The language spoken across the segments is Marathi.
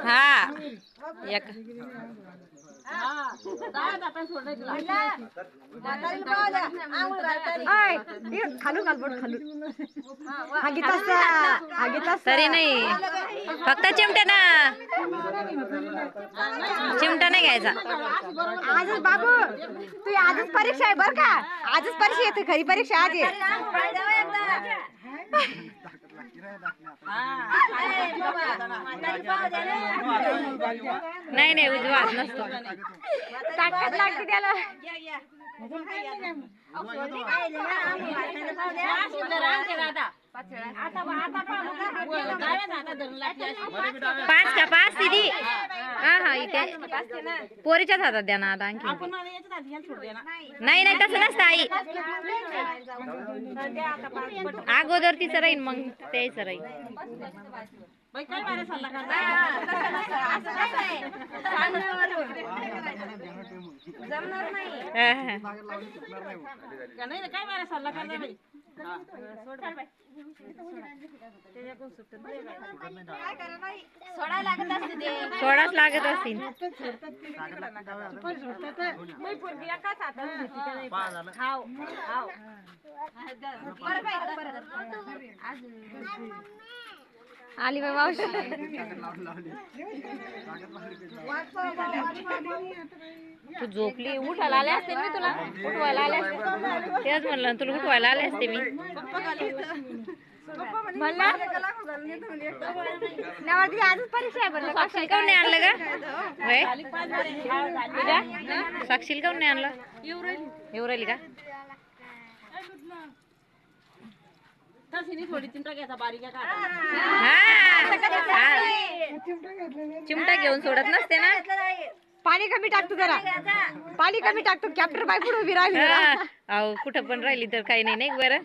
हा एक खालू खालबोट खालू तरी नाही फक्त चिमटा ना चिमटा नाही घ्यायचा आजच बाबू तू आजच परीक्षा आहे बर का आजच परीक्षा येते खरी परीक्षा आज आहे नाही नाही उजवा नसतो ताकद लागते त्याला पाच का पाच दिदी हा हा इथे पोरीच्याच हातात द्या ना आता आणखी नाही नाही तसं नसतं आई अगोदर तिचं राहील मग त्याचं राहील जमणार नाही काय बारा सल्ला करता बाई सोडाच लागत असतील आली बाई मावशी तू झोपली उठायला आले असते मी तुला उठवायला आले असते तेच म्हणलं तुला उठवायला आले असते मी आजच परीक्षा आहे बरं साक्षील काऊन नाही आणलं का साक्षील काऊन नाही आणलं येऊ राहिली का चिमटा घेऊन सोडत नसते ना पाणी कमी टाकतो जरा पाणी कमी टाकतो कॅप्टर बाय पुढे उभी राहिली अहो कुठं पण राहिली तर काही नाही नाही बरं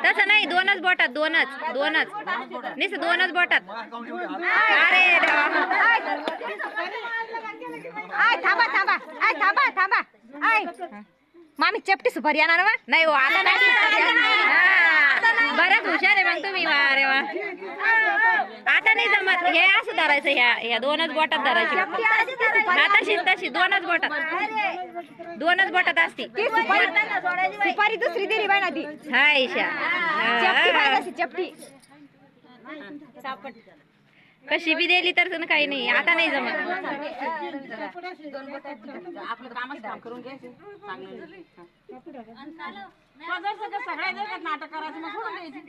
तसं नाही दोनच बोटात दोनच निस दोनच बोटात अरे थांबा थांबा थांबा थांबा मामी चपटी सुपारी येणार वा नाही हो आता नाही बरंच हुशार आहे मग तुम्ही वा रे वा आता नाही जमत हे असं धरायचं ह्या दोनच बोटात धरायची हा तशी दोनच बोटात असती सुपारी दुसरी दिली बाई ना ती हा ईशा चपटी कशी बी दिली तर काही नाही आता नाही जमत आपलं कामच काम करून घ्यायचं चांगलं सगळ्या नाटक करायचं मग सोडून द्यायची